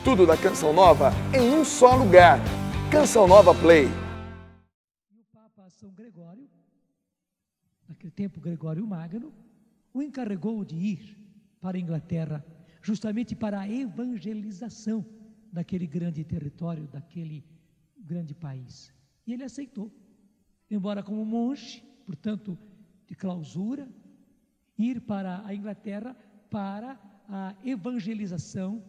Tudo da Canção Nova em um só lugar. Canção Nova Play. E o Papa São Gregório, naquele tempo Gregório Magno, o encarregou de ir para a Inglaterra, justamente para a evangelização daquele grande território, daquele grande país. E ele aceitou, embora como monge, portanto, de clausura, ir para a Inglaterra para a evangelização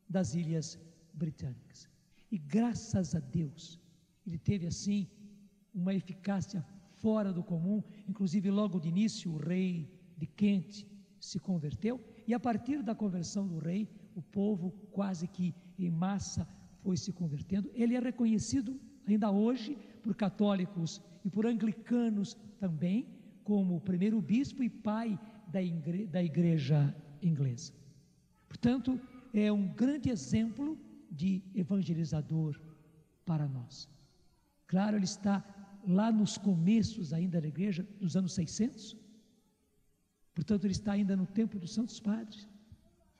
das Ilhas Britânicas. E graças a Deus, ele teve assim uma eficácia fora do comum. Inclusive logo de início o rei de Kent se converteu, e a partir da conversão do rei, o povo quase que em massa foi se convertendo. Ele é reconhecido ainda hoje por católicos e por anglicanos também como o primeiro bispo e pai da igreja inglesa. Portanto, é um grande exemplo de evangelizador para nós. Claro, ele está lá nos começos ainda da igreja, dos anos 600, portanto ele está ainda no tempo dos Santos Padres.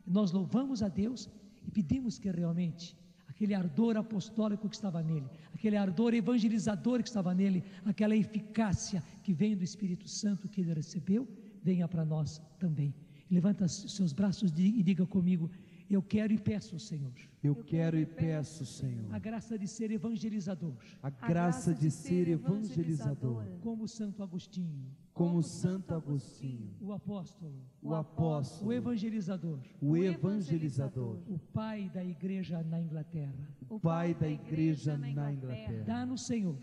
E nós louvamos a Deus e pedimos que realmente aquele ardor apostólico que estava nele, aquele ardor evangelizador que estava nele, aquela eficácia que vem do Espírito Santo que ele recebeu, venha para nós também. Levanta os seus braços e diga comigo: eu quero e peço, Senhor. Eu quero e peço, Senhor, a graça de ser evangelizador. a graça de ser evangelizador, Como Santo Agostinho, como Santo Agostinho, o apóstolo, o apóstolo, o evangelizador, o evangelizador, o pai da igreja na Inglaterra. o pai da igreja na Inglaterra. Dá-nos, Senhor,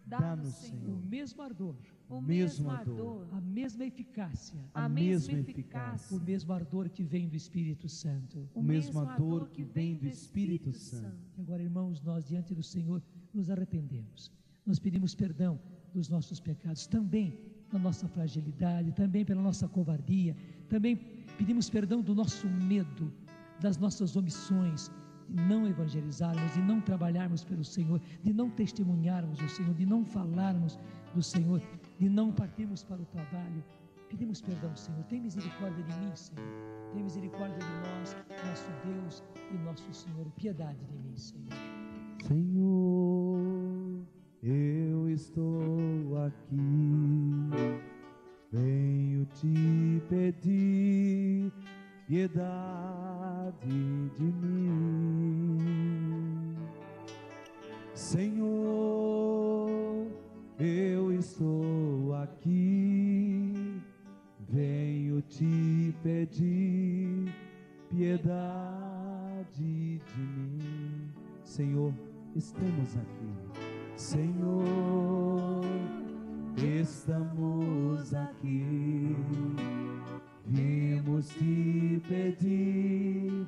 Dá-nos, o Senhor, mesmo ardor, o mesmo ardor, a mesma eficácia, a mesma eficácia, o mesmo ardor que vem do Espírito Santo. o mesmo ardor que vem do Espírito Santo. E agora, irmãos, nós diante do Senhor nos arrependemos. Nós pedimos perdão dos nossos pecados, também da nossa fragilidade, também pela nossa covardia, também pedimos perdão do nosso medo, das nossas omissões, de não evangelizarmos, de não trabalharmos pelo Senhor, de não testemunharmos o Senhor, de não falarmos do Senhor, de não partirmos para o trabalho. Pedimos perdão, Senhor. Tem misericórdia de mim, Senhor. Tem misericórdia de nós, nosso Deus e nosso Senhor. Piedade de mim, Senhor. Senhor, eu estou aqui, venho te pedir piedade de mim. Senhor, eu estou aqui, venho te pedir piedade de mim. Senhor, estamos aqui. Senhor, estamos aqui, vimos te pedir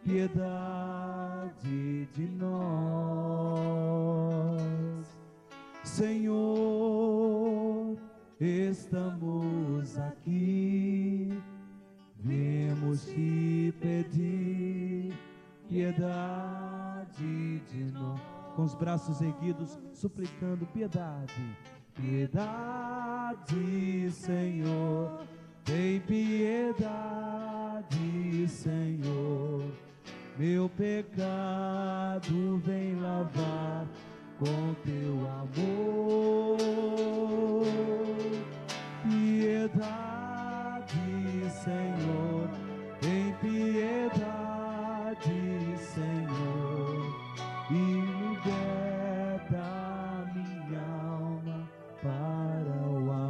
piedade de nós. Senhor, estamos aqui, vimos te pedir piedade de nós. Com os braços erguidos, suplicando piedade. Piedade, Senhor, tem piedade, Senhor. Meu pecado vem lavar com teu amor. Piedade, Senhor, tem piedade, Senhor, e liberta a minha alma para o amor.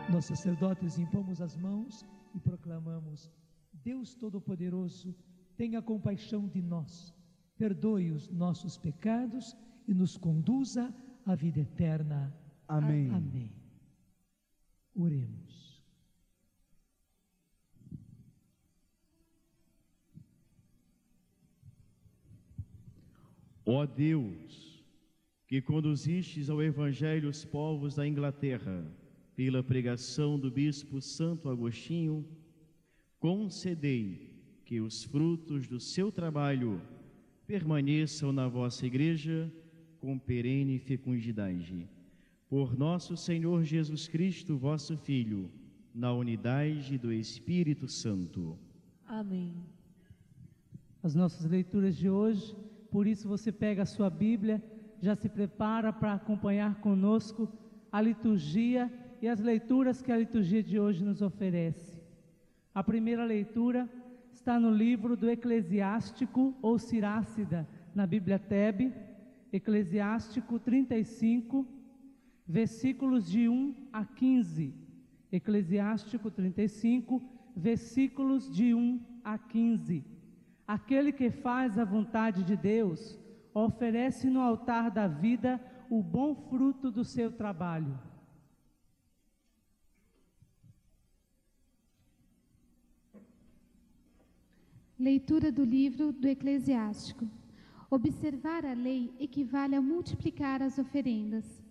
Nós, sacerdotes, impomos as mãos e proclamamos: Deus Todo-Poderoso, tenha compaixão de nós, perdoe os nossos pecados e nos conduza à vida eterna. Amém. Amém. Oremos. Ó Deus, que conduzistes ao Evangelho os povos da Inglaterra, pela pregação do bispo Santo Agostinho, concedei que os frutos do seu trabalho permaneçam na vossa Igreja com perene fecundidade. Por nosso Senhor Jesus Cristo, vosso Filho, na unidade do Espírito Santo. Amém. As nossas leituras de hoje, por isso você pega a sua Bíblia, já se prepara para acompanhar conosco a liturgia e as leituras que a liturgia de hoje nos oferece. A primeira leitura está no livro do Eclesiástico ou Sirácida, na Bíblia Tebe, Eclesiástico 35, versículos de 1 a 15. Eclesiástico 35, versículos de 1 a 15. Aquele que faz a vontade de Deus, oferece no altar da vida o bom fruto do seu trabalho. Leitura do livro do Eclesiástico. Observar a lei equivale a multiplicar as oferendas.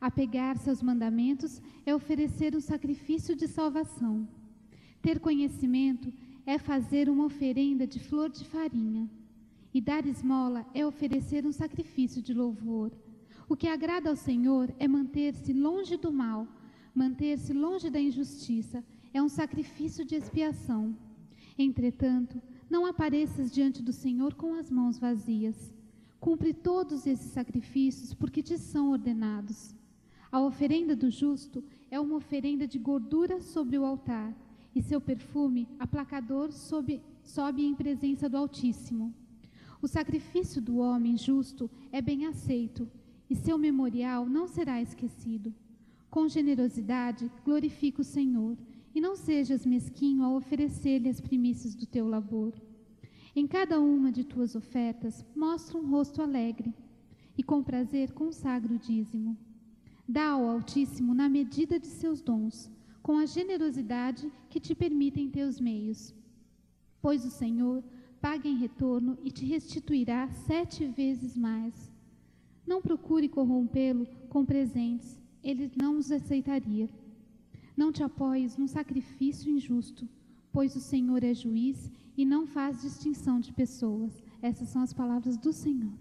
Apegar-se aos mandamentos é oferecer um sacrifício de salvação. Ter conhecimento é fazer uma oferenda de flor de farinha. E dar esmola é oferecer um sacrifício de louvor. O que agrada ao Senhor é manter-se longe do mal, manter-se longe da injustiça, é um sacrifício de expiação. Entretanto, não apareças diante do Senhor com as mãos vazias. Cumpre todos esses sacrifícios porque te são ordenados. A oferenda do justo é uma oferenda de gordura sobre o altar, e seu perfume aplacador sobe em presença do Altíssimo. O sacrifício do homem justo é bem aceito, e seu memorial não será esquecido. Com generosidade glorifica o Senhor, e não sejas mesquinho ao oferecer-lhe as primícias do teu labor. Em cada uma de tuas ofertas mostra um rosto alegre, e com prazer consagra o dízimo. Dá ao Altíssimo na medida de seus dons, com a generosidade que te permitem teus meios. Pois o Senhor paga em retorno e te restituirá 7 vezes mais. Não procure corrompê-lo com presentes, ele não os aceitaria. Não te apoies num sacrifício injusto, pois o Senhor é juiz e não faz distinção de pessoas. Essas são as palavras do Senhor.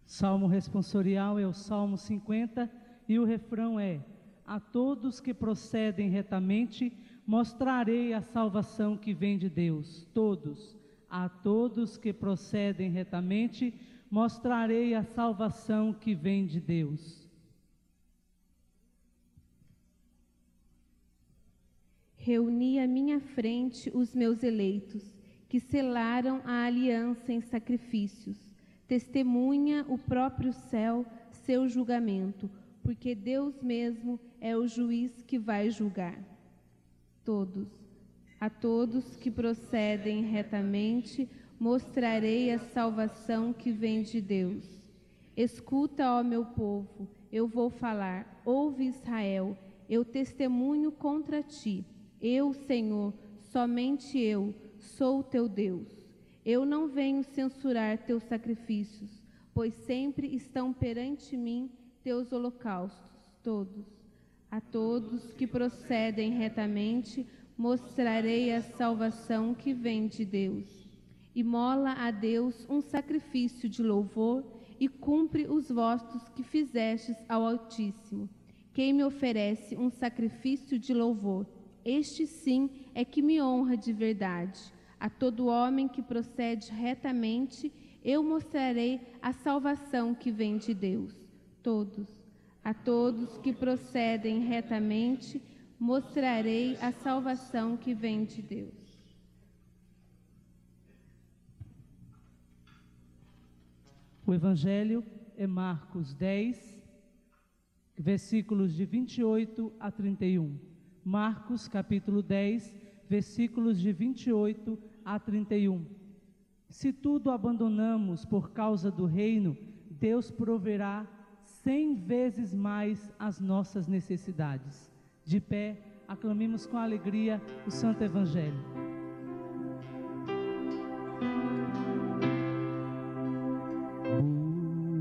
Salmo responsorial é o Salmo 50 e o refrão é: a todos que procedem retamente mostrarei a salvação que vem de Deus. Todos, a todos que procedem retamente mostrarei a salvação que vem de Deus. Reuni à minha frente os meus eleitos, que selaram a aliança em sacrifícios. Testemunha o próprio céu seu julgamento, porque Deus mesmo é o juiz que vai julgar. Todos, a todos que procedem retamente, mostrarei a salvação que vem de Deus. Escuta, ó meu povo, eu vou falar. Ouve, Israel, eu testemunho contra ti. Eu, Senhor, somente eu, sou o teu Deus. Eu não venho censurar teus sacrifícios, pois sempre estão perante mim teus holocaustos. Todos, a todos que procedem retamente, mostrarei a salvação que vem de Deus. Imola a Deus um sacrifício de louvor e cumpre os votos que fizestes ao Altíssimo. Quem me oferece um sacrifício de louvor, este sim é que me honra de verdade. A todo homem que procede retamente, eu mostrarei a salvação que vem de Deus. Todos, a todos que procedem retamente, mostrarei a salvação que vem de Deus. O Evangelho é Marcos 10, versículos de 28 a 31. Marcos, capítulo 10, versículos de 28 a 31. Se tudo abandonamos por causa do reino, Deus proverá 100 vezes mais as nossas necessidades. De pé, aclamemos com alegria o Santo Evangelho.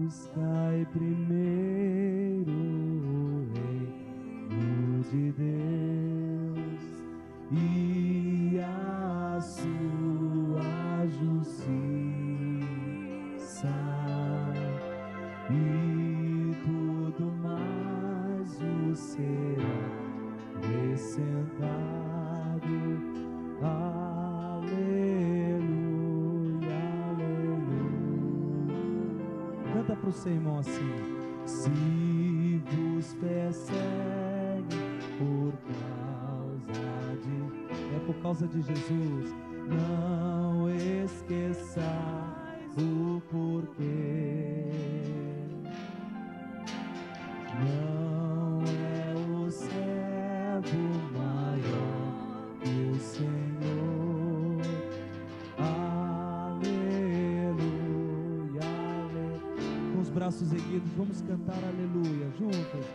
Buscai primeiro o reino de Deus e a sua justiça, e tudo mais você, irmão, assim. Se vos persegue por causa de Jesus, não esqueçais o porquê. Não é o servo maior que o Senhor. Aleluia, aleluia. Com os braços erguidos, vamos cantar aleluia juntos.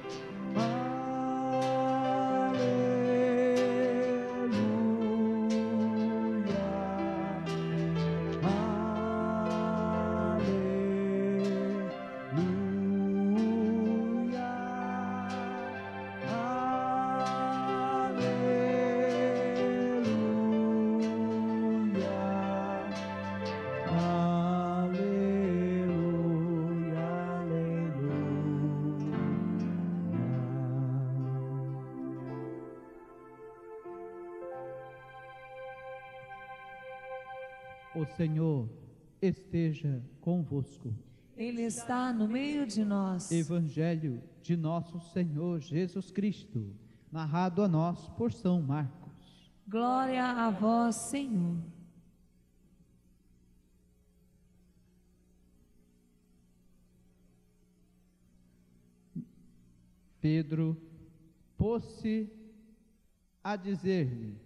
O Senhor esteja convosco. Ele está no meio de nós. Evangelho de nosso Senhor Jesus Cristo, narrado a nós por São Marcos. Glória a vós, Senhor. Pedro pôs-se a dizer-lhe: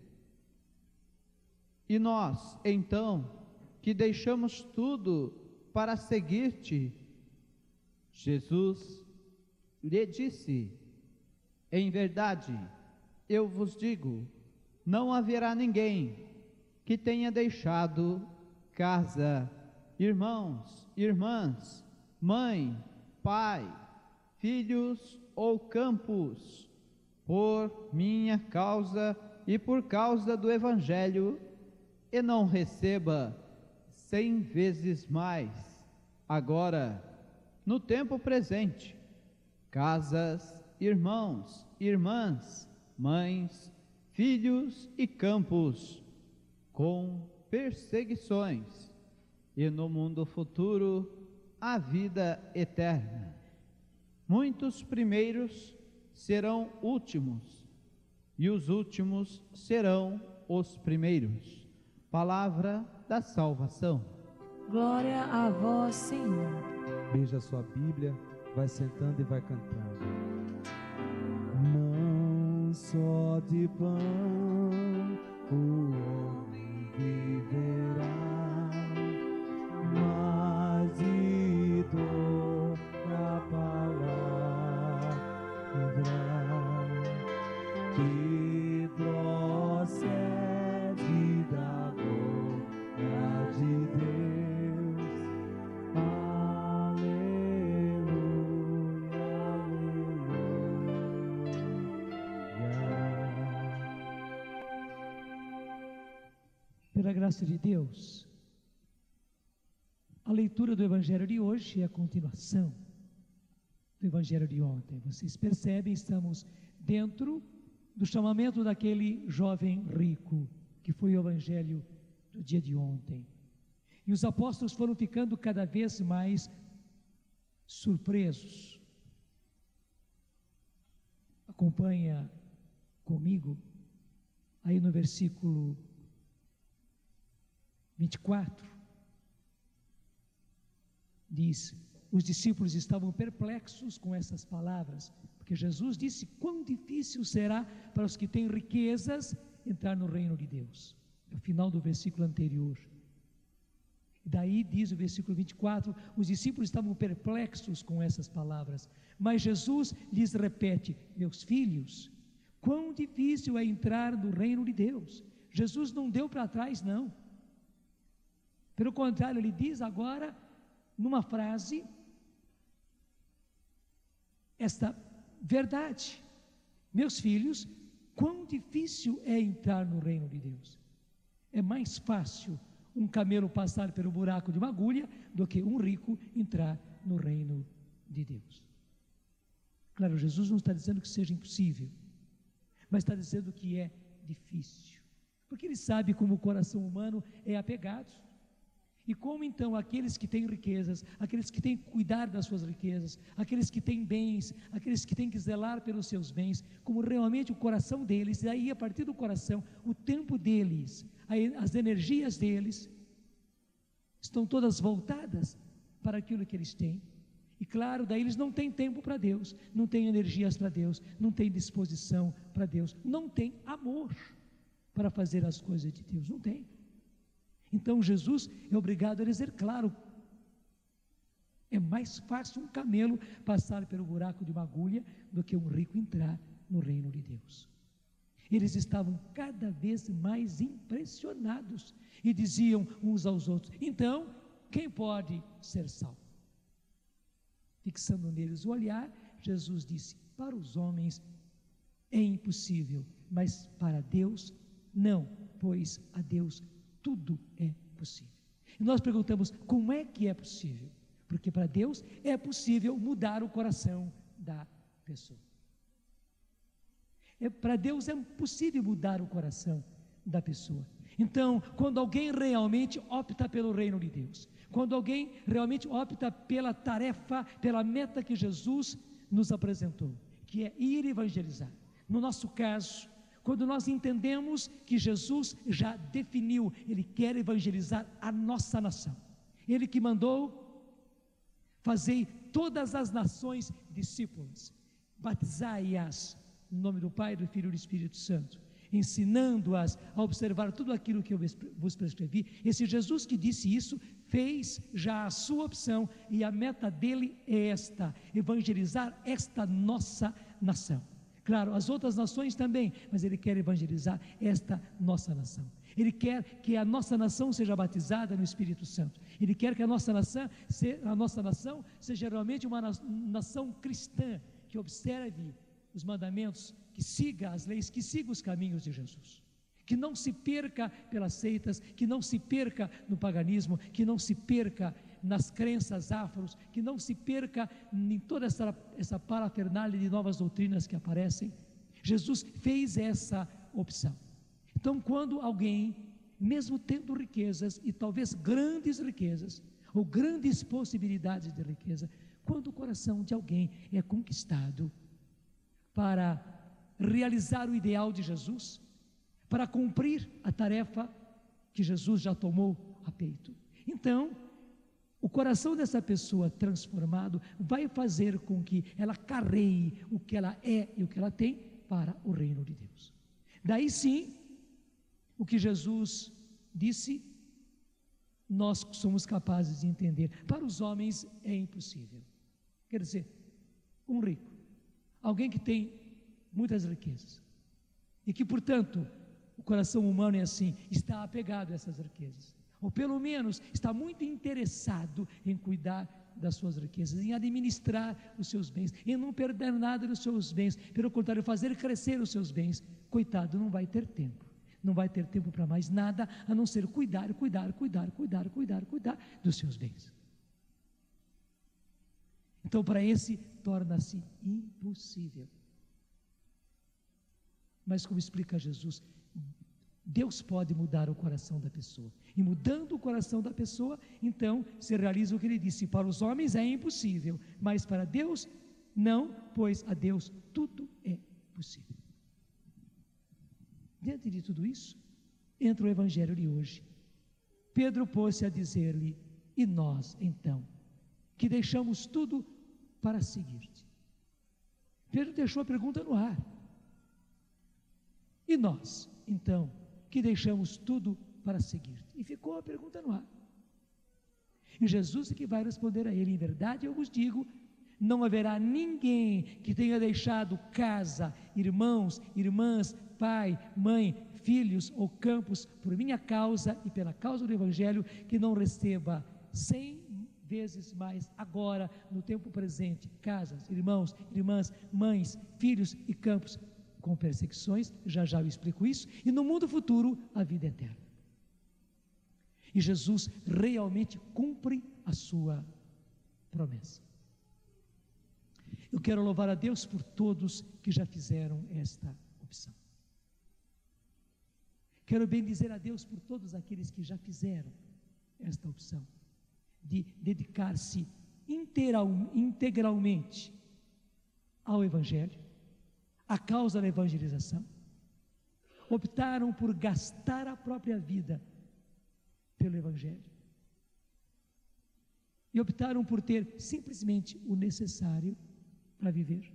E nós, então, que deixamos tudo para seguir-te? Jesus lhe disse: Em verdade, eu vos digo, não haverá ninguém que tenha deixado casa, irmãos, irmãs, mãe, pai, filhos ou campos, por minha causa e por causa do Evangelho, e não receba 100 vezes mais, agora, no tempo presente, casas, irmãos, irmãs, mães, filhos e campos, com perseguições, e no mundo futuro, a vida eterna. Muitos primeiros serão últimos, e os últimos serão os primeiros. Palavra da salvação. Glória a vós, Senhor. Beija a sua Bíblia, vai sentando e vai cantando. Não só de pão o homem viverá, mas de toda palavra que procede da boca de Deus. Aleluia, aleluia. Pela graça de Deus, a leitura do Evangelho de hoje é a continuação do Evangelho de ontem. Vocês percebem, estamos dentro do chamamento daquele jovem rico, que foi o Evangelho do dia de ontem. E os apóstolos foram ficando cada vez mais surpresos. Acompanha comigo, aí no versículo 24, diz: os discípulos estavam perplexos com essas palavras, porque Jesus disse: quão difícil será para os que têm riquezas entrar no reino de Deus. É o final do versículo anterior. Daí diz o versículo 24, os discípulos estavam perplexos com essas palavras, mas Jesus lhes repete: meus filhos, quão difícil é entrar no reino de Deus. Jesus não deu para trás, não. Pelo contrário, ele diz agora, numa frase, esta verdade: meus filhos, quão difícil é entrar no reino de Deus. É mais fácil um camelo passar pelo buraco de uma agulha do que um rico entrar no reino de Deus. Claro, Jesus não está dizendo que seja impossível, mas está dizendo que é difícil, porque ele sabe como o coração humano é apegado. E como então aqueles que têm riquezas, aqueles que têm que cuidar das suas riquezas, aqueles que têm bens, aqueles que têm que zelar pelos seus bens, como realmente o coração deles, e aí a partir do coração, o tempo deles, as energias deles, estão todas voltadas para aquilo que eles têm. E claro, daí eles não têm tempo para Deus, não têm energias para Deus, não têm disposição para Deus, não têm amor para fazer as coisas de Deus, não tem. Então Jesus é obrigado a dizer, claro, é mais fácil um camelo passar pelo buraco de uma agulha do que um rico entrar no reino de Deus. Eles estavam cada vez mais impressionados e diziam uns aos outros, então, quem pode ser salvo? Fixando neles o olhar, Jesus disse, para os homens é impossível, mas para Deus não, pois a Deus tudo é possível. E nós perguntamos, como é que é possível? Porque para Deus é possível mudar o coração da pessoa. Para Deus é possível mudar o coração da pessoa. Então, quando alguém realmente opta pelo reino de Deus, quando alguém realmente opta pela tarefa, pela meta que Jesus nos apresentou, que é ir evangelizar. No nosso caso, quando nós entendemos que Jesus já definiu, Ele quer evangelizar a nossa nação. Ele que mandou fazer todas as nações discípulos, batizai-as no nome do Pai, do Filho e do Espírito Santo, ensinando-as a observar tudo aquilo que eu vos prescrevi. Esse Jesus que disse isso, fez já a sua opção, e a meta dele é esta, evangelizar esta nossa nação. Claro, as outras nações também, mas Ele quer evangelizar esta nossa nação. Ele quer que a nossa nação seja batizada no Espírito Santo. Ele quer que a nossa nação seja realmente uma nação cristã, que observe os mandamentos, que siga as leis, que siga os caminhos de Jesus. Que não se perca pelas seitas, que não se perca no paganismo, que não se perca nas crenças afros, que não se perca em toda essa parafernália de novas doutrinas que aparecem. Jesus fez essa opção. Então, quando alguém, mesmo tendo riquezas, e talvez grandes riquezas, ou grandes possibilidades de riqueza, quando o coração de alguém é conquistado para realizar o ideal de Jesus, para cumprir a tarefa que Jesus já tomou a peito, então, o coração dessa pessoa transformado vai fazer com que ela carreie o que ela é e o que ela tem para o reino de Deus. Daí sim, o que Jesus disse, nós somos capazes de entender. Para os homens é impossível. Quer dizer, um rico, alguém que tem muitas riquezas, e que, portanto, o coração humano é assim, está apegado a essas riquezas, ou pelo menos está muito interessado em cuidar das suas riquezas, em administrar os seus bens, em não perder nada dos seus bens, pelo contrário, fazer crescer os seus bens. Coitado, não vai ter tempo para mais nada, a não ser cuidar dos seus bens. Então, para esse, torna-se impossível. Mas como explica Jesus, Deus pode mudar o coração da pessoa, e mudando o coração da pessoa, então se realiza o que Ele disse: para os homens é impossível, mas para Deus não, pois a Deus tudo é possível. Diante de tudo isso, entra o Evangelho de hoje. Pedro pôs-se a dizer-lhe: e nós então, que deixamos tudo para seguir-te? Pedro deixou a pergunta no ar. E nós então, que deixamos tudo para seguir-te? E ficou a pergunta no ar. E Jesus é que vai responder a ele: em verdade eu vos digo, não haverá ninguém que tenha deixado casa, irmãos, irmãs, pai, mãe, filhos ou campos por minha causa e pela causa do Evangelho, que não receba 100 vezes mais agora, no tempo presente, casas, irmãos, irmãs, mães, filhos e campos, com perseguições, já eu explico isso, e no mundo futuro, a vida eterna. E Jesus realmente cumpre a sua promessa. Eu quero louvar a Deus por todos que já fizeram esta opção. Quero bendizer a Deus por todos aqueles que já fizeram esta opção de dedicar-se integralmente ao Evangelho, à causa da evangelização. Optaram por gastar a própria vida pelo Evangelho. E optaram por ter simplesmente o necessário para viver.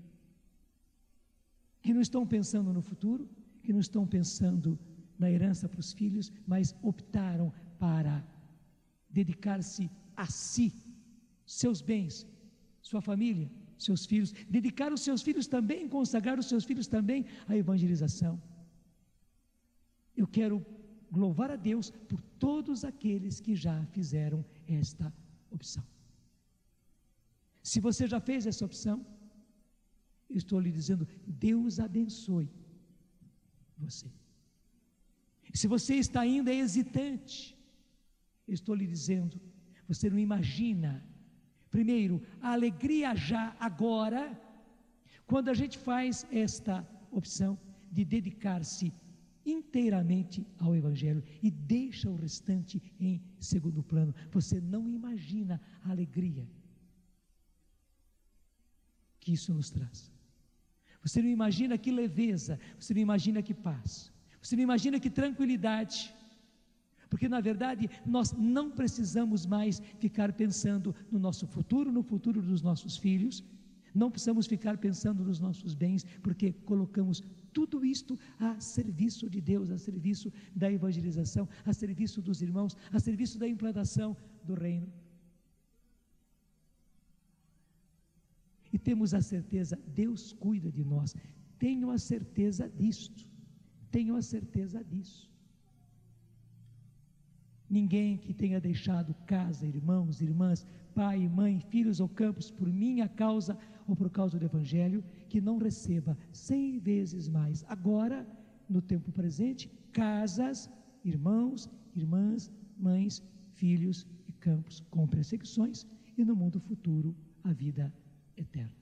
Que não estão pensando no futuro, que não estão pensando na herança para os filhos, mas optaram para dedicar-se a si, seus bens, sua família, seus filhos, dedicar os seus filhos também, consagrar os seus filhos também à evangelização. Eu quero louvar a Deus por todos aqueles que já fizeram esta opção. Se você já fez essa opção, eu estou lhe dizendo, Deus abençoe você. Se você está ainda hesitante, eu estou lhe dizendo, você não imagina, primeiro, a alegria já agora, quando a gente faz esta opção de dedicar-se inteiramente ao Evangelho e deixa o restante em segundo plano. Você não imagina a alegria que isso nos traz. Você não imagina que leveza, você não imagina que paz, você não imagina que tranquilidade, porque na verdade nós não precisamos mais ficar pensando no nosso futuro, no futuro dos nossos filhos, não precisamos ficar pensando nos nossos bens, porque colocamos tudo isto a serviço de Deus, a serviço da evangelização, a serviço dos irmãos, a serviço da implantação do reino. E temos a certeza, Deus cuida de nós. Tenho a certeza disto. Tenho a certeza disso. Ninguém que tenha deixado casa, irmãos, irmãs, pai, mãe, filhos ou campos por minha causa ou por causa do Evangelho, que não receba 100 vezes mais. Agora, no tempo presente, casas, irmãos, irmãs, mães, filhos e campos com perseguições, e no mundo futuro, a vida eterna.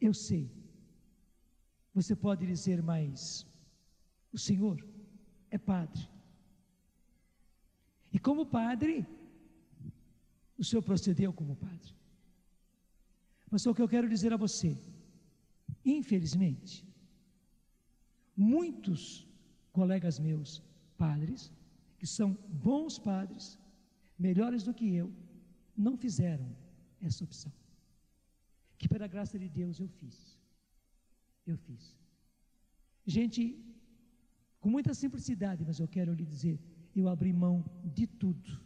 Eu sei, você pode dizer, mas o Senhor é padre, e como padre, o Senhor procedeu como padre. Mas o que eu quero dizer a você, infelizmente, muitos colegas meus, padres, que são bons padres, melhores do que eu, não fizeram essa opção, que pela graça de Deus eu fiz. Gente, com muita simplicidade, mas eu quero lhe dizer, eu abri mão de tudo,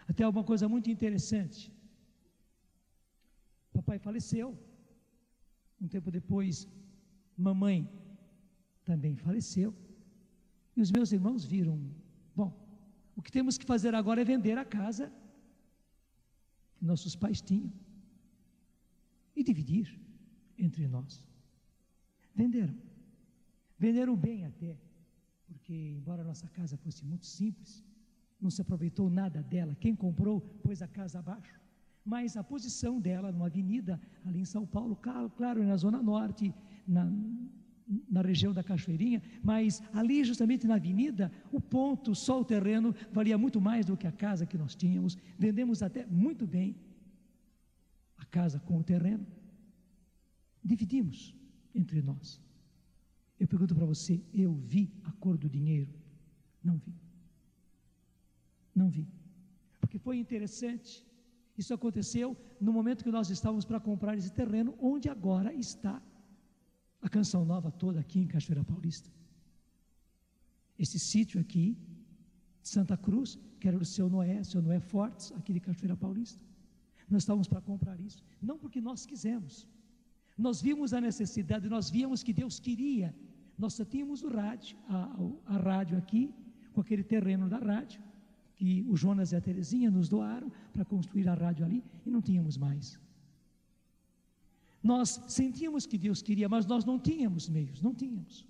até uma coisa muito interessante, papai faleceu, um tempo depois, mamãe também faleceu, e os meus irmãos viram, bom, o que temos que fazer agora é vender a casa que nossos pais tinham e dividir entre nós. Venderam bem até, porque embora a nossa casa fosse muito simples, não se aproveitou nada dela. Quem comprou pôs a casa abaixo, mas a posição dela numa avenida ali em São Paulo, claro, na zona norte, na região da Cachoeirinha, mas ali justamente na avenida, o ponto, só o terreno, valia muito mais do que a casa que nós tínhamos. Vendemos até muito bem a casa com o terreno, dividimos entre nós. Eu pergunto para você, eu vi a cor do dinheiro? Não vi, porque foi interessante. Isso aconteceu no momento que nós estávamos para comprar esse terreno, onde agora está a Canção Nova toda aqui em Cachoeira Paulista. Esse sítio aqui, Santa Cruz, que era do seu Noé Fortes, aqui de Cachoeira Paulista. Nós estávamos para comprar isso, não porque nós quisemos, nós vimos a necessidade, nós víamos que Deus queria. Nós só tínhamos o rádio, a rádio aqui, com aquele terreno da rádio, que o Jonas e a Terezinha nos doaram para construir a rádio ali, e não tínhamos mais. Nós sentíamos que Deus queria, mas nós não tínhamos meios, não tínhamos.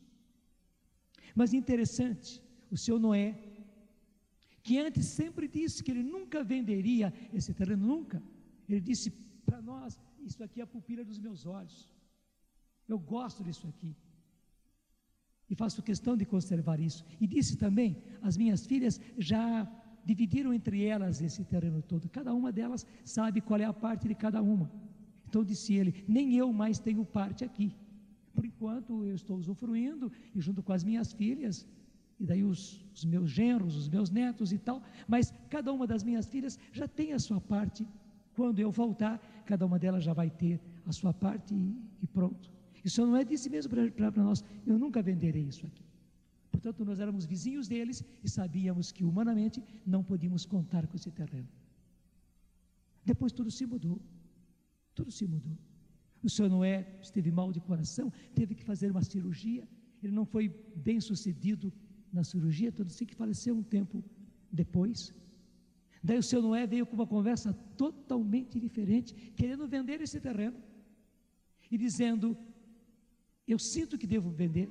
Mas interessante, o seu Noé, que antes sempre disse que ele nunca venderia esse terreno, nunca. Ele disse para nós, isso aqui é a pupila dos meus olhos, eu gosto disso aqui. E faço questão de conservar isso. E disse também, as minhas filhas já dividiram entre elas esse terreno todo. Cada uma delas sabe qual é a parte de cada uma. Então disse ele, nem eu mais tenho parte aqui. Por enquanto eu estou usufruindo, e junto com as minhas filhas, e daí os meus genros, os meus netos e tal, mas cada uma das minhas filhas já tem a sua parte. Quando eu voltar, cada uma delas já vai ter a sua parte e pronto. Isso não é disse mesmo para nós, eu nunca venderei isso aqui. Portanto, nós éramos vizinhos deles e sabíamos que humanamente não podíamos contar com esse terreno. Depois tudo se mudou, tudo se mudou. O senhor Noé esteve mal de coração, teve que fazer uma cirurgia, ele não foi bem sucedido na cirurgia, tanto assim que faleceu um tempo depois. Daí o senhor Noé veio com uma conversa totalmente diferente, querendo vender esse terreno, e dizendo, eu sinto que devo vender,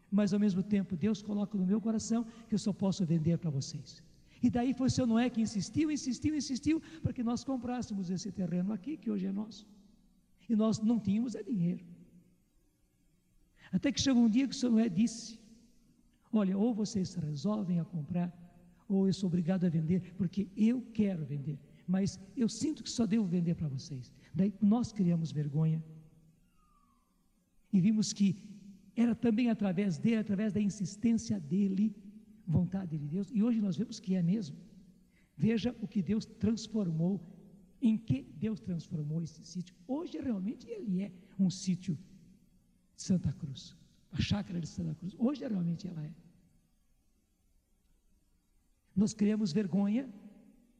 mas ao mesmo tempo Deus coloca no meu coração que eu só posso vender para vocês. E daí foi o senhor Noé que insistiu para que nós comprássemos esse terreno aqui, que hoje é nosso. E nós não tínhamos dinheiro. Até que chegou um dia que o senhor Noé disse, olha, ou vocês resolvem a comprar, ou eu sou obrigado a vender, porque eu quero vender, mas eu sinto que só devo vender para vocês. Daí nós criamos vergonha, e vimos que era também através dele, através da insistência dele, vontade de Deus, e hoje nós vemos que é mesmo. Veja o que Deus transformou, em que Deus transformou esse sítio. Hoje realmente ele é um sítio de Santa Cruz, a chácara de Santa Cruz, hoje realmente ela é. Nós criamos vergonha,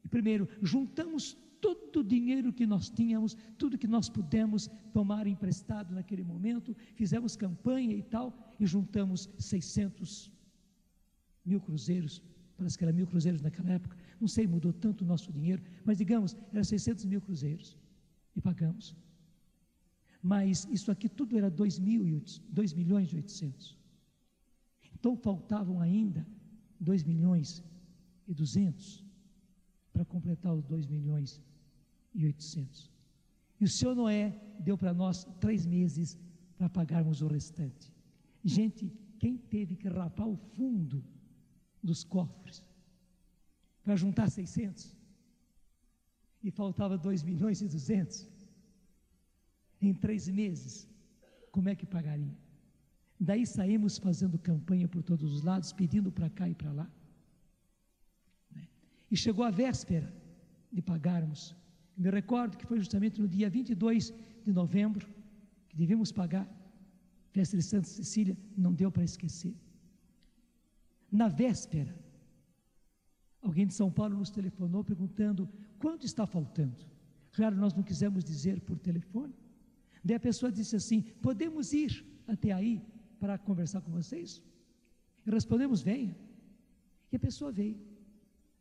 e primeiro, juntamos todo o dinheiro que nós tínhamos, tudo que nós pudemos tomar emprestado naquele momento, fizemos campanha e tal, e juntamos 600 mil cruzeiros, parece que era 1.000 cruzeiros naquela época, não sei, mudou tanto o nosso dinheiro, mas digamos, era 600 mil cruzeiros, e pagamos. Mas isso aqui tudo era 2.800.000. Então faltavam ainda 2.200.000, para completar os 2.800.000. E o senhor Noé deu para nós 3 meses para pagarmos o restante. Gente, quem teve que rapar o fundo dos cofres para juntar 600 e faltava 2.200.000 em 3 meses, como é que pagaria? Daí saímos fazendo campanha por todos os lados, pedindo para cá e para lá. E chegou a véspera de pagarmos. Eu me recordo que foi justamente no dia 22 de novembro que devíamos pagar. Festa de Santa Cecília, não deu para esquecer. Na véspera, alguém de São Paulo nos telefonou perguntando quanto está faltando. Claro, nós não quisemos dizer por telefone. Daí a pessoa disse assim, podemos ir até aí para conversar com vocês? E respondemos, venha. E a pessoa veio.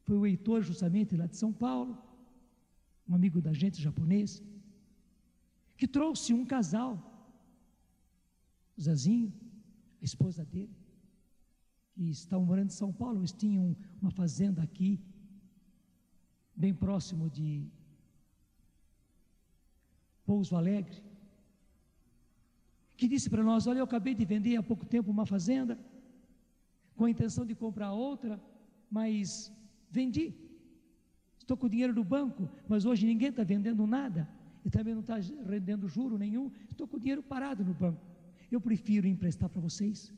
Foi o Heitor, justamente lá de São Paulo, um amigo da gente japonês, que trouxe um casal, o Zezinho, a esposa dele, que estavam morando em São Paulo. Eles tinham uma fazenda aqui, bem próximo de Pouso Alegre, que disse para nós, olha, eu acabei de vender há pouco tempo uma fazenda, com a intenção de comprar outra, mas vendi, estou com o dinheiro no banco, mas hoje ninguém está vendendo nada, e também não está rendendo juro nenhum, estou com o dinheiro parado no banco, eu prefiro emprestar para vocês,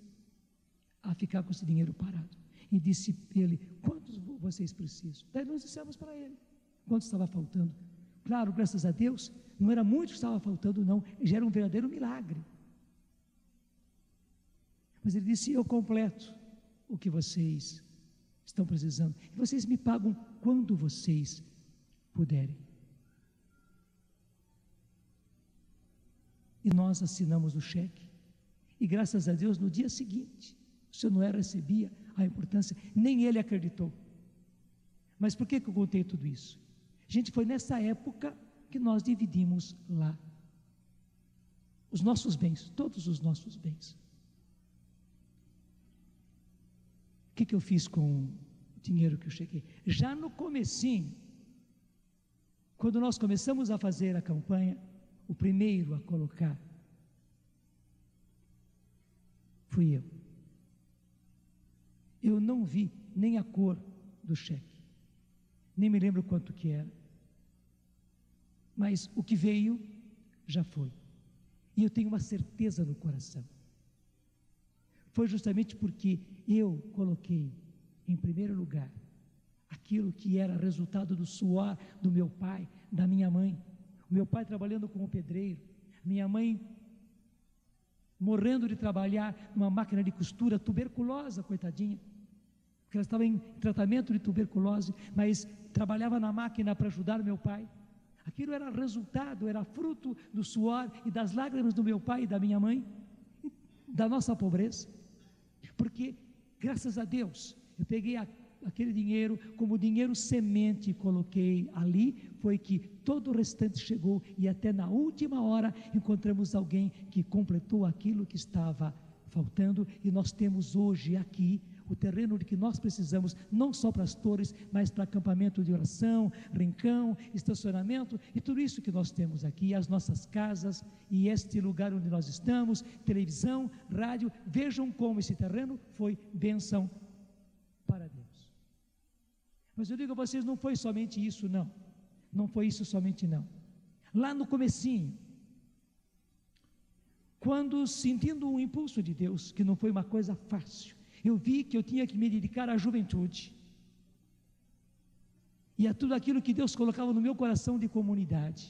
a ficar com esse dinheiro parado. E disse ele, quantos vocês precisam? Daí nós dissemos para ele, quanto estava faltando. Claro, graças a Deus, não era muito que estava faltando não, já era um verdadeiro milagre. Mas ele disse, eu completo o que vocês estão precisando, e vocês me pagam quando vocês puderem. E nós assinamos o cheque, e graças a Deus no dia seguinte, o senhor Noé recebia a importância, nem ele acreditou. Mas por que eu contei tudo isso? Gente, foi nessa época que nós dividimos lá os nossos bens, todos os nossos bens. O que eu fiz com o dinheiro que eu cheguei? Já no comecinho, quando nós começamos a fazer a campanha, o primeiro a colocar fui eu. Eu não vi nem a cor do cheque, nem me lembro quanto que era, mas o que veio já foi, e eu tenho uma certeza no coração. Foi justamente porque eu coloquei em primeiro lugar aquilo que era resultado do suor do meu pai, da minha mãe. O meu pai trabalhando como pedreiro, minha mãe morrendo de trabalhar numa máquina de costura, tuberculosa, coitadinha, porque ela estava em tratamento de tuberculose, mas trabalhava na máquina para ajudar o meu pai. Aquilo era resultado, era fruto do suor e das lágrimas do meu pai e da minha mãe, da nossa pobreza. Porque, graças a Deus, eu peguei aquele dinheiro como dinheiro semente e coloquei ali, foi que todo o restante chegou, e até na última hora encontramos alguém que completou aquilo que estava faltando, e nós temos hoje aqui o terreno de que nós precisamos, não só para as torres, mas para acampamento de oração, rincão, estacionamento, e tudo isso que nós temos aqui, as nossas casas, e este lugar onde nós estamos, televisão, rádio. Vejam como esse terreno foi bênção para Deus. Mas eu digo a vocês, não foi somente isso, não. Não foi isso somente, não. Lá no comecinho, quando sentindo um impulso de Deus, que não foi uma coisa fácil, eu vi que eu tinha que me dedicar à juventude e a tudo aquilo que Deus colocava no meu coração de comunidade.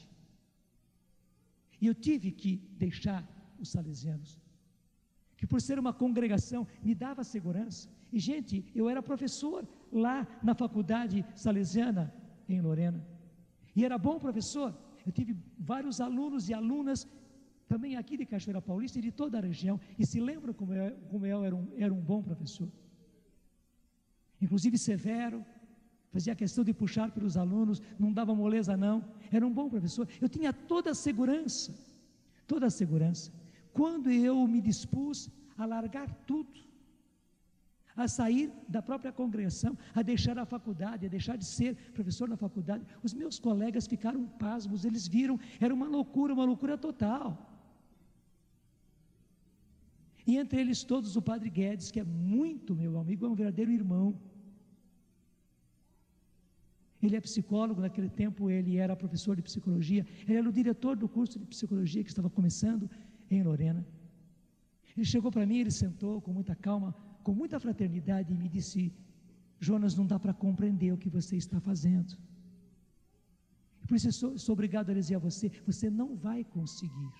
E eu tive que deixar os salesianos, que por ser uma congregação me dava segurança. E gente, eu era professor lá na faculdade salesiana em Lorena, e era bom professor. Eu tive vários alunos e alunas também aqui de Cachoeira Paulista e de toda a região, e se lembra como eu era um bom professor, inclusive severo, fazia questão de puxar pelos alunos, não dava moleza não, era um bom professor. Eu tinha toda a segurança, quando eu me dispus a largar tudo, a sair da própria congregação, a deixar a faculdade, a deixar de ser professor na faculdade. Os meus colegas ficaram pasmos, eles viram, era uma loucura total. E entre eles todos o Padre Guedes, que é muito meu amigo, é um verdadeiro irmão. Ele é psicólogo, naquele tempo ele era professor de psicologia, ele era o diretor do curso de psicologia que estava começando em Lorena. Ele chegou para mim, ele sentou com muita calma, com muita fraternidade, e me disse: Jonas, não dá para compreender o que você está fazendo. Por isso eu sou obrigado a dizer a você, você não vai conseguir.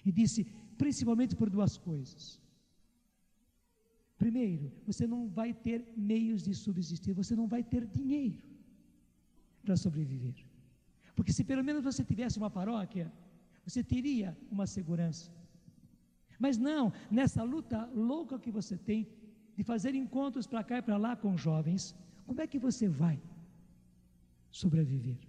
E disse, principalmente por duas coisas. Primeiro, você não vai ter meios de subsistir, você não vai ter dinheiro para sobreviver. Porque se pelo menos você tivesse uma paróquia, você teria uma segurança. Mas não, nessa luta louca que você tem, de fazer encontros para cá e para lá com jovens, como é que você vai sobreviver?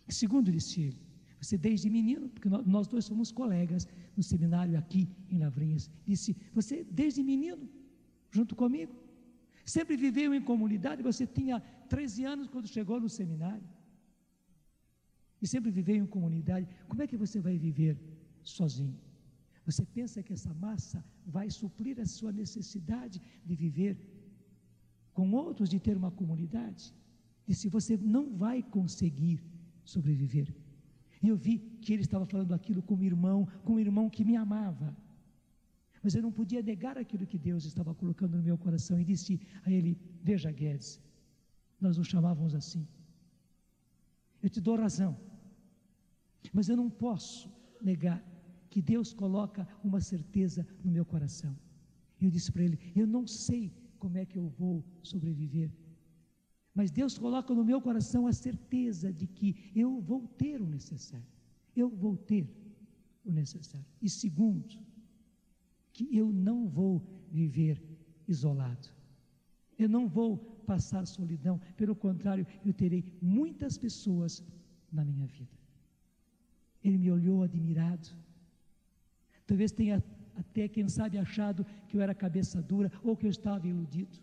Segundo, disse ele, você desde menino, porque nós dois somos colegas no seminário aqui em Lavrinhas, disse, você desde menino, junto comigo, sempre viveu em comunidade. Você tinha 13 anos quando chegou no seminário, e sempre viveu em comunidade. Como é que você vai viver sozinho? Você pensa que essa massa vai suprir a sua necessidade de viver com outros, de ter uma comunidade? Disse, você não vai conseguir sobreviver. E eu vi que ele estava falando aquilo com um irmão que me amava, mas eu não podia negar aquilo que Deus estava colocando no meu coração, e disse a ele, veja Guedes, nós nos chamávamos assim, eu te dou razão, mas eu não posso negar que Deus coloca uma certeza no meu coração. Eu disse para ele, eu não sei como é que eu vou sobreviver, mas Deus coloca no meu coração a certeza de que eu vou ter o necessário, e segundo, que eu não vou viver isolado, eu não vou passar solidão, pelo contrário, eu terei muitas pessoas na minha vida. Ele me olhou admirado, talvez tenha até, quem sabe, achado que eu era cabeça dura, ou que eu estava iludido,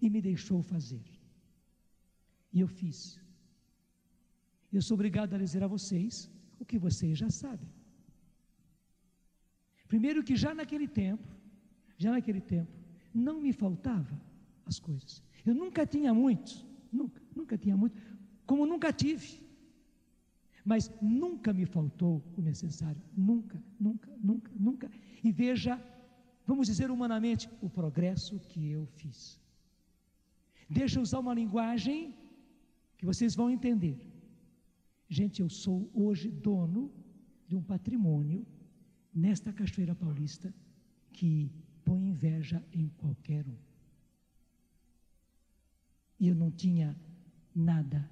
e me deixou fazer, e eu fiz. Eu sou obrigado a dizer a vocês o que vocês já sabem. Primeiro, que já naquele tempo já naquele tempo, não me faltava as coisas. Eu nunca tinha muito, nunca tinha muito, como nunca tive. Mas nunca me faltou o necessário, nunca. E veja, vamos dizer humanamente, o progresso que eu fiz. Deixa eu usar uma linguagem que vocês vão entender. Gente, eu sou hoje dono de um patrimônio nesta Cachoeira Paulista que põe inveja em qualquer um. E eu não tinha nada,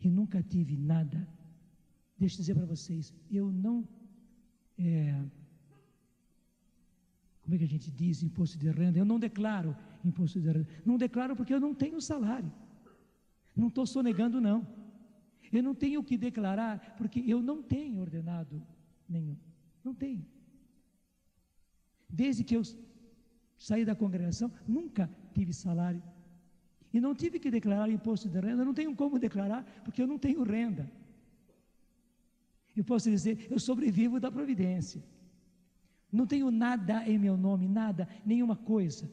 e nunca tive nada. Deixa eu dizer para vocês, eu não, como é que a gente diz, imposto de renda? Eu não declaro imposto de renda. Não declaro porque eu não tenho salário. Não estou sonegando, não. Eu não tenho o que declarar porque eu não tenho ordenado nenhum. Não tenho. Desde que eu saí da congregação, nunca tive salário. E não tive que declarar imposto de renda. Eu não tenho como declarar porque eu não tenho renda. Eu posso dizer, eu sobrevivo da providência. Não tenho nada em meu nome, nada, nenhuma coisa.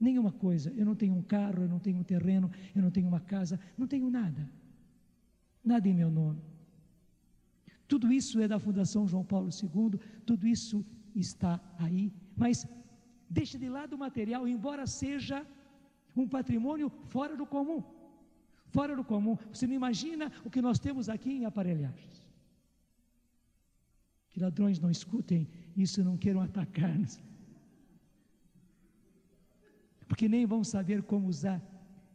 Eu não tenho um carro, eu não tenho um terreno, eu não tenho uma casa, não tenho nada. Nada em meu nome. Tudo isso é da Fundação João Paulo II, tudo isso está aí, mas deixa de lado o material, embora seja um patrimônio fora do comum. Fora do comum. Você não imagina o que nós temos aqui em aparelhagens. Que ladrões não escutem isso e não queiram atacar-nos. Porque nem vão saber como usar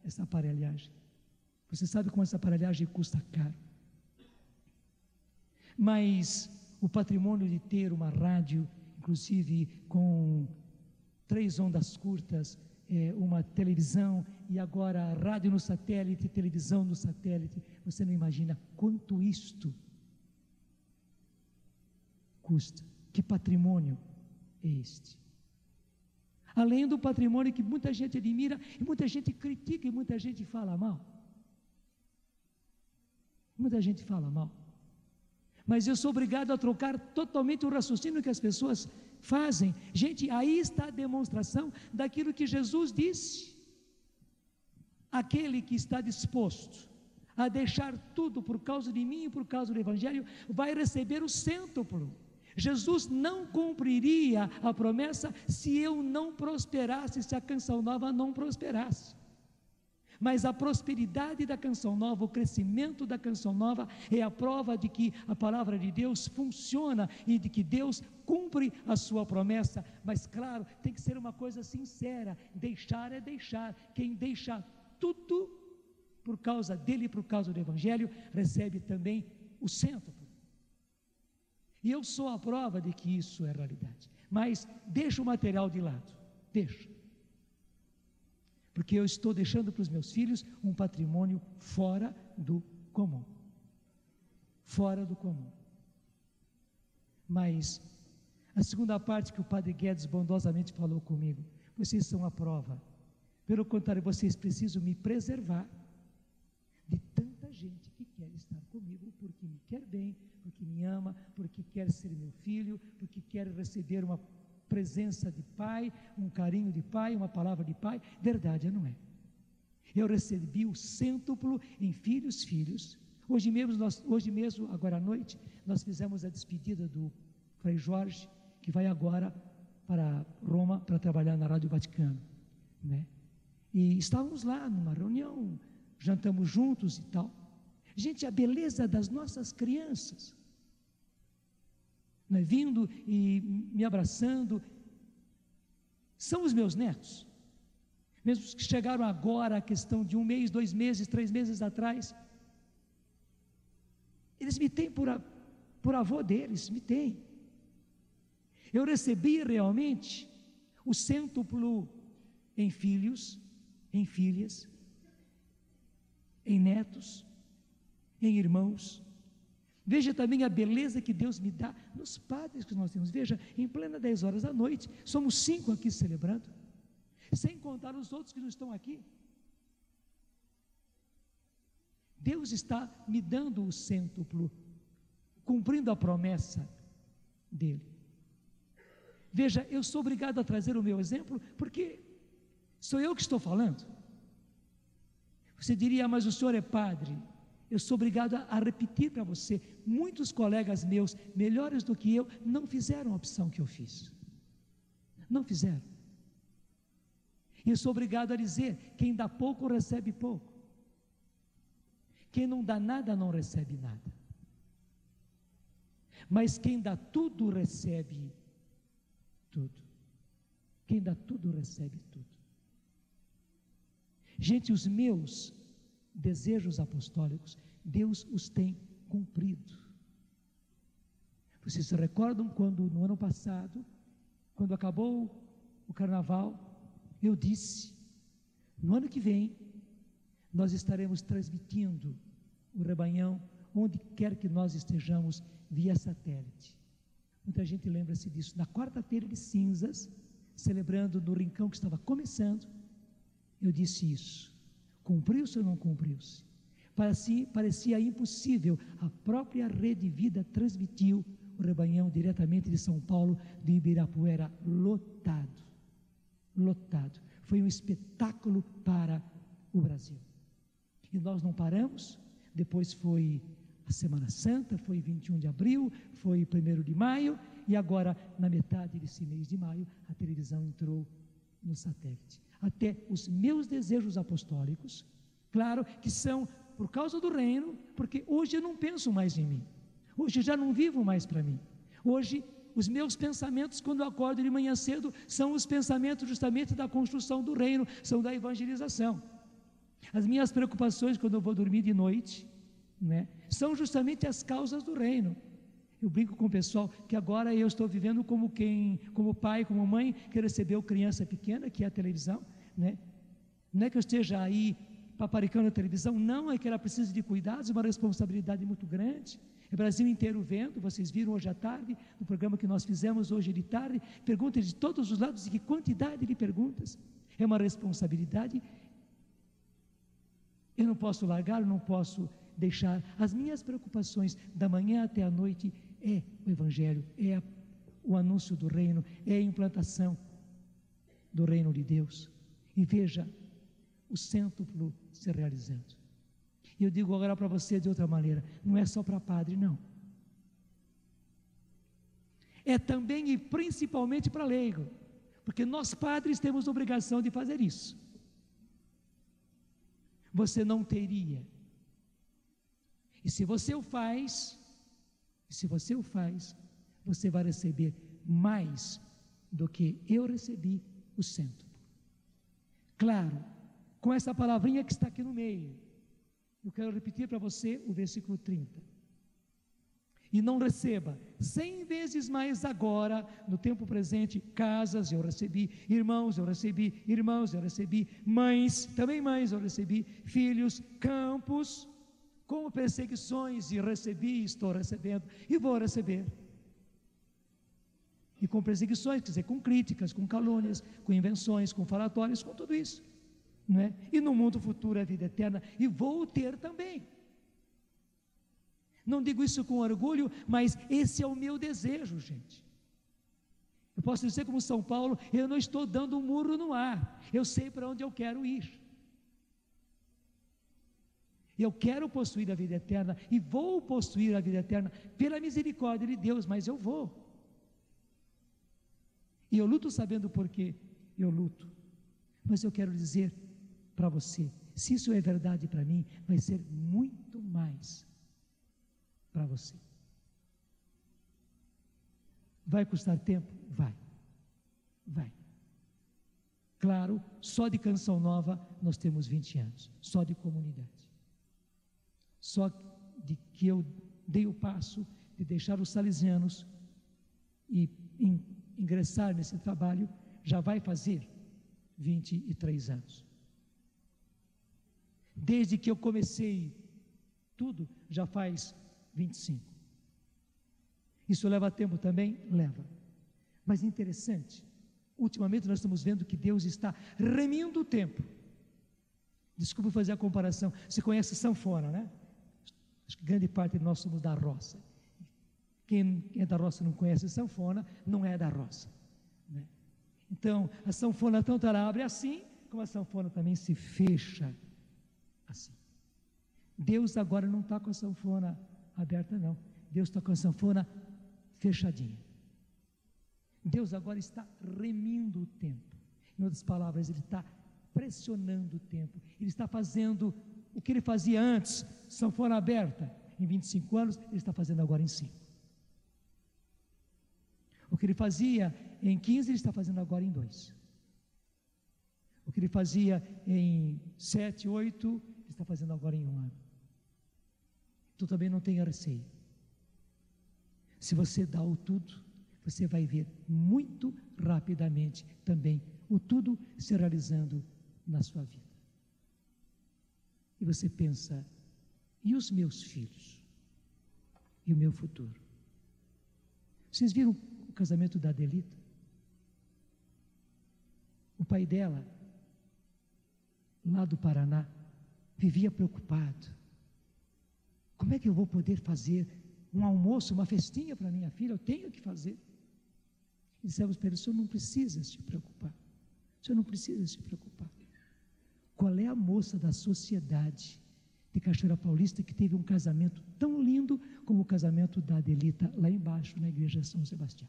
essa aparelhagem. Você sabe como essa aparelhagem custa caro. Mas o patrimônio de ter uma rádio, inclusive com 3 ondas curtas, uma televisão e agora a rádio no satélite, televisão no satélite, você não imagina quanto isto custa. Que patrimônio é este? Além do patrimônio que muita gente admira, e muita gente critica, e muita gente fala mal. Muita gente fala mal. Mas eu sou obrigado a trocar totalmente o raciocínio que as pessoas fazem. Gente, aí está a demonstração daquilo que Jesus disse. Aquele que está disposto a deixar tudo por causa de mim e por causa do Evangelho, vai receber o cêntuplo. Jesus não cumpriria a promessa se eu não prosperasse, se a Canção Nova não prosperasse. Mas a prosperidade da Canção Nova, o crescimento da Canção Nova é a prova de que a palavra de Deus funciona e de que Deus cumpre a sua promessa. Mas claro, tem que ser uma coisa sincera, deixar é deixar. Quem deixa tudo por causa dele e por causa do Evangelho, recebe também o cêntuplo. E eu sou a prova de que isso é realidade. Mas deixa o material de lado, deixa. Porque eu estou deixando para os meus filhos um patrimônio fora do comum. Fora do comum. Mas a segunda parte que o Padre Guedes bondosamente falou comigo, vocês são a prova. Pelo contrário, vocês precisam me preservar de tanta gente que quer estar comigo porque me quer bem, porque me ama, porque quer ser meu filho, porque quer receber uma presença de pai, um carinho de pai, uma palavra de pai. Verdade, não é? Eu recebi o cêntuplo em filhos. Hoje mesmo, agora à noite, nós fizemos a despedida do Frei Jorge, que vai agora para Roma para trabalhar na Rádio Vaticano, né? E estávamos lá numa reunião, jantamos juntos e tal. Gente, a beleza das nossas crianças, né, vindo e me abraçando, são os meus netos, mesmo que chegaram agora, a questão de 1 mês, 2 meses, 3 meses atrás, eles me têm por avô deles, me têm. Eu recebi realmente o cêntuplo em filhos, em filhas, em netos, em irmãos. Veja também a beleza que Deus me dá nos padres que nós temos. Veja, em plena 10 horas da noite, somos 5 aqui celebrando, sem contar os outros que não estão aqui. Deus está me dando o cêntuplo, cumprindo a promessa dele. Veja, eu sou obrigado a trazer o meu exemplo, porque sou eu que estou falando. Você diria, mas o senhor é padre. Eu sou obrigado a repetir para você, muitos colegas meus, melhores do que eu, não fizeram a opção que eu fiz. Não fizeram. E eu sou obrigado a dizer, quem dá pouco recebe pouco. Quem não dá nada não recebe nada. Mas quem dá tudo recebe tudo. Quem dá tudo recebe tudo. Gente, os meus desejos apostólicos, Deus os tem cumprido. Vocês se recordam quando no ano passado, quando acabou o carnaval, eu disse, no ano que vem, nós estaremos transmitindo o rebanhão, onde quer que nós estejamos, via satélite. Muita gente lembra-se disso. Na quarta-feira de cinzas, celebrando no rincão que estava começando, eu disse isso. Cumpriu-se ou não cumpriu-se? Parecia impossível. A própria Rede Vida transmitiu o rebanhão diretamente de São Paulo, de Ibirapuera, lotado. Lotado. Foi um espetáculo para o Brasil. E nós não paramos. Depois foi a Semana Santa, foi 21 de abril, foi 1º de maio, e agora, na metade desse mês de maio, a televisão entrou no satélite. Até os meus desejos apostólicos, claro que são por causa do reino, porque hoje eu não penso mais em mim, hoje eu já não vivo mais para mim, hoje os meus pensamentos quando eu acordo de manhã cedo, são os pensamentos justamente da construção do reino, são da evangelização. As minhas preocupações quando eu vou dormir de noite, são justamente as causas do reino. Eu brinco com o pessoal que agora eu estou vivendo como pai, como mãe, que recebeu criança pequena, que é a televisão, Não é que eu esteja aí paparicando a televisão, não, é que ela precisa de cuidados, uma responsabilidade muito grande. É o Brasil inteiro vendo, vocês viram hoje à tarde, no programa que nós fizemos hoje de tarde, perguntas de todos os lados, e que quantidade de perguntas. É uma responsabilidade. Eu não posso largar, eu não posso deixar. As minhas preocupações da manhã até a noite é o Evangelho, é o anúncio do reino, é a implantação do reino de Deus. E veja o cêntuplo se realizando. E eu digo agora para você de outra maneira, não é só para padre, não. É também e principalmente para leigo, porque nós padres temos obrigação de fazer isso. Você não teria. E se você o faz, você vai receber mais do que eu recebi o cêntuplo. Claro, com essa palavrinha que está aqui no meio, eu quero repetir para você o versículo 30. E não receba 100 vezes mais agora, no tempo presente, casas eu recebi, irmãos eu recebi, mães, também mães eu recebi, filhos, campos, com perseguições, e recebi, estou recebendo, e vou receber. E com perseguições, quer dizer, com críticas, com calúnias, com invenções, com falatórios, com tudo isso. Não é? E no mundo futuro é vida eterna, e vou ter também. Não digo isso com orgulho, mas esse é o meu desejo, gente. Eu posso dizer como São Paulo, eu não estou dando um murro no ar, eu sei para onde eu quero ir. Eu quero possuir a vida eterna, e vou possuir a vida eterna, pela misericórdia de Deus, mas eu vou. E eu luto sabendo por quê, eu luto. Mas eu quero dizer para você, se isso é verdade para mim, vai ser muito mais para você. Vai custar tempo? Vai. Claro, só de Canção Nova nós temos 20 anos, só de comunidade. Só de que eu dei o passo de deixar os salesianos e ingressar nesse trabalho, já vai fazer 23 anos. Desde que eu comecei tudo, já faz 25. Isso leva tempo também? Leva. Mas interessante, ultimamente nós estamos vendo que Deus está remindo o tempo. Desculpa fazer a comparação, você conhece sanfona, né? Acho que grande parte de nós somos da roça. Quem é da roça não conhece sanfona, não é da roça. Então, a sanfona tanto ela abre assim, como a sanfona também se fecha assim. Deus agora não está com a sanfona aberta, não. Deus está com a sanfona fechadinha. Deus agora está remindo o tempo. Em outras palavras, Ele está pressionando o tempo. Ele está fazendo o que Ele fazia antes, sanfona aberta, em 25 anos, Ele está fazendo agora em 5. O que Ele fazia em 15, Ele está fazendo agora em 2. O que Ele fazia em 7, 8, Ele está fazendo agora em 1 ano. Tu também não tenha receio. Se você dá o tudo, você vai ver muito rapidamente também o tudo se realizando na sua vida. E você pensa, e os meus filhos? E o meu futuro? Vocês viram o casamento da Adelita? O pai dela, lá do Paraná, vivia preocupado. Como é que eu vou poder fazer um almoço, uma festinha para minha filha? Eu tenho que fazer. E dissemos para ele, o senhor não precisa se preocupar. O senhor não precisa se preocupar. Qual é a moça da sociedade de Cachoeira Paulista que teve um casamento tão lindo como o casamento da Adelita lá embaixo na igreja São Sebastião?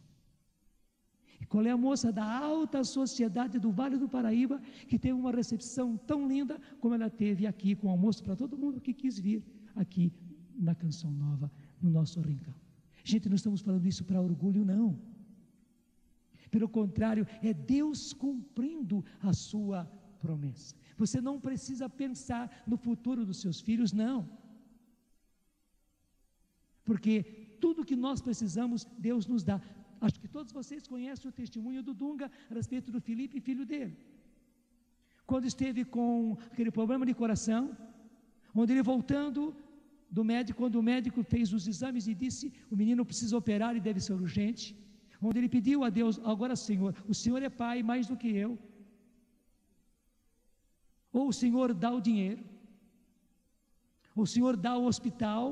E qual é a moça da alta sociedade do Vale do Paraíba que teve uma recepção tão linda como ela teve aqui, com almoço para todo mundo que quis vir aqui na Canção Nova, no nosso rincão? Gente, não estamos falando isso para orgulho, não. Pelo contrário, é Deus cumprindo a sua promessa. Você não precisa pensar no futuro dos seus filhos, não. Porque tudo que nós precisamos, Deus nos dá. Acho que todos vocês conhecem o testemunho do Dunga a respeito do Felipe, filho dele. Quando esteve com aquele problema de coração, onde ele voltando do médico, quando o médico fez os exames e disse, o menino precisa operar e deve ser urgente, onde ele pediu a Deus, agora Senhor, o Senhor é pai mais do que eu, ou o Senhor dá o dinheiro, ou o Senhor dá o hospital,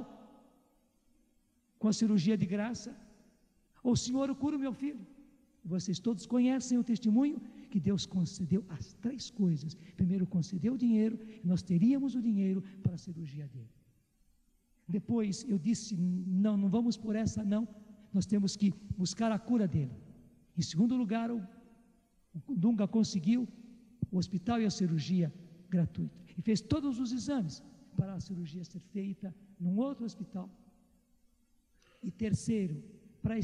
com a cirurgia de graça, ou o Senhor cura o meu filho. Vocês todos conhecem o testemunho que Deus concedeu as 3 coisas. Primeiro concedeu o dinheiro, e nós teríamos o dinheiro para a cirurgia dele. Depois eu disse, não vamos por essa não, nós temos que buscar a cura dele. Em segundo lugar, o Dunga conseguiu o hospital e a cirurgia gratuita, e fez todos os exames para a cirurgia ser feita num outro hospital. E terceiro, para a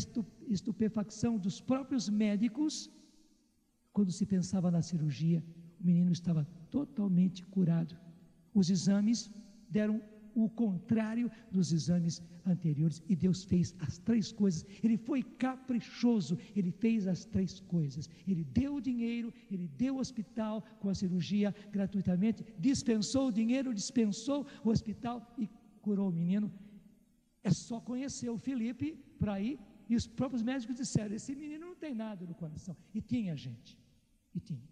estupefacção dos próprios médicos, quando se pensava na cirurgia, o menino estava totalmente curado. Os exames deram o contrário dos exames anteriores, e Deus fez as 3 coisas. Ele foi caprichoso, Ele fez as 3 coisas. Ele deu o dinheiro, Ele deu o hospital com a cirurgia gratuitamente, dispensou o dinheiro, dispensou o hospital e curou o menino. É só conhecer o Felipe para ir, e os próprios médicos disseram, esse menino não tem nada no coração. E tinha, gente, e tinha.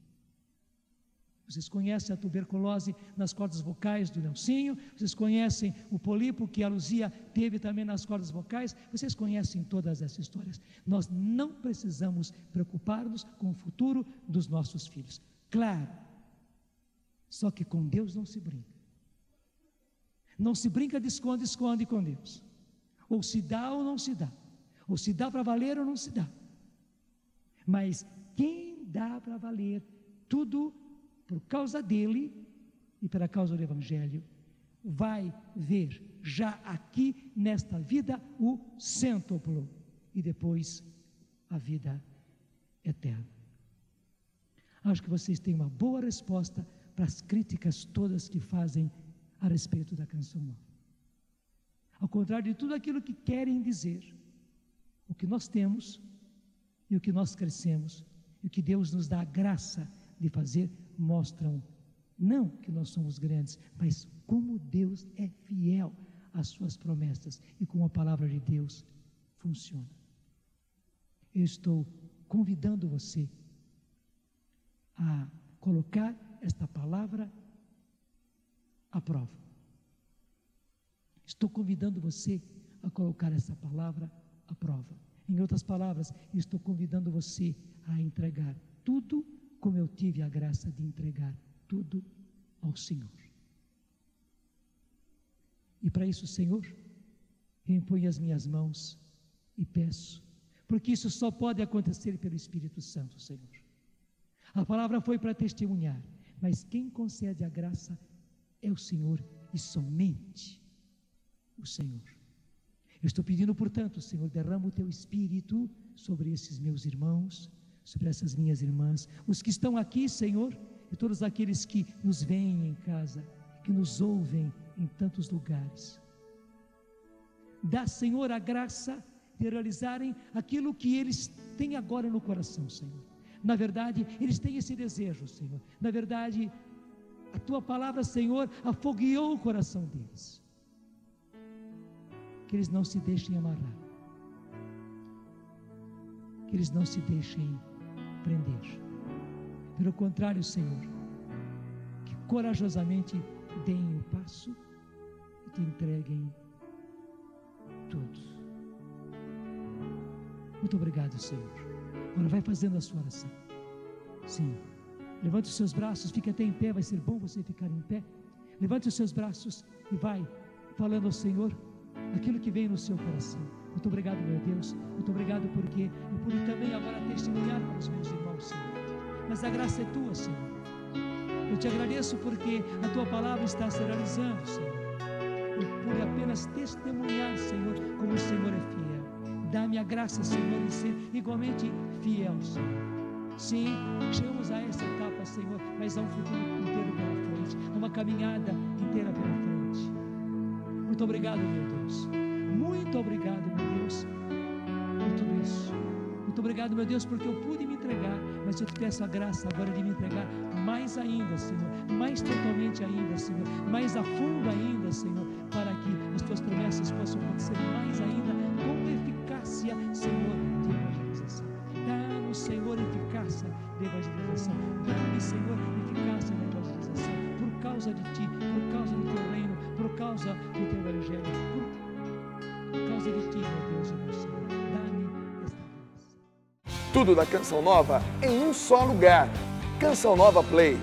Vocês conhecem a tuberculose nas cordas vocais do Nelsinho, vocês conhecem o pólipo que a Luzia teve também nas cordas vocais, vocês conhecem todas essas histórias. Nós não precisamos preocupar-nos com o futuro dos nossos filhos. Claro, só que com Deus não se brinca. Não se brinca de esconde com Deus. Ou se dá ou não se dá. Ou se dá para valer ou não se dá. Mas quem dá para valer tudo por causa dele e pela causa do Evangelho, vai ver já aqui nesta vida o cêntuplo e depois a vida eterna. Acho que vocês têm uma boa resposta para as críticas todas que fazem a respeito da Canção Nova. Ao contrário de tudo aquilo que querem dizer, o que nós temos e o que nós crescemos e o que Deus nos dá a graça de fazer, mostram não que nós somos grandes, mas como Deus é fiel às suas promessas e como a palavra de Deus funciona. Eu estou convidando você a colocar esta palavra à prova. Estou convidando você a colocar essa palavra à prova. Em outras palavras, estou convidando você a entregar tudo como eu tive a graça de entregar tudo ao Senhor. E para isso, Senhor, eu imponho as minhas mãos e peço, porque isso só pode acontecer pelo Espírito Santo, Senhor. A palavra foi para testemunhar, mas quem concede a graça é o Senhor e somente o Senhor. Eu estou pedindo, portanto, Senhor, derrama o Teu Espírito sobre esses meus irmãos, sobre essas minhas irmãs, os que estão aqui, Senhor, e todos aqueles que nos veem em casa, que nos ouvem em tantos lugares. Dá, Senhor, a graça de realizarem aquilo que eles têm agora no coração, Senhor. Na verdade, eles têm esse desejo, Senhor. Na verdade, a Tua palavra, Senhor, afogueou o coração deles. Que eles não se deixem amarrar. Que eles não se deixem prender. Pelo contrário, Senhor, que corajosamente deem o passo e Te entreguem tudo. Muito obrigado, Senhor. Agora vai fazendo a sua oração. Sim. Levante os seus braços, fique até em pé, vai ser bom você ficar em pé. Levante os seus braços e vai falando ao Senhor aquilo que vem no seu coração. Muito obrigado, meu Deus. Muito obrigado porque eu pude também agora testemunhar para os meus irmãos, Senhor. Mas a graça é Tua, Senhor. Eu Te agradeço porque a Tua palavra está se realizando, Senhor. Eu pude apenas testemunhar, Senhor, como o Senhor é fiel. Dá-me a graça, Senhor, de ser igualmente fiel, Senhor. Sim, chegamos a essa etapa, Senhor, mas há um futuro inteiro pela frente, há uma caminhada inteira pela frente. Muito obrigado, meu Deus. Muito obrigado, meu Deus, por tudo isso. Muito obrigado, meu Deus, porque eu pude me entregar, mas eu Te peço a graça agora de me entregar mais ainda, Senhor, mais totalmente ainda, Senhor, mais a fundo ainda, Senhor, para que as Tuas promessas possam acontecer mais ainda com eficácia, Senhor, de evangelização. Dá-nos, Senhor, eficácia de evangelização. Dá-me, Senhor, eficácia de evangelização, por causa de Ti, por causa do Teu reino, por causa do Teu evangelho, por causa de Ti, meu Deus e meu Senhor. Dá-me esta graça. Tudo da Canção Nova em um só lugar. Canção Nova Play.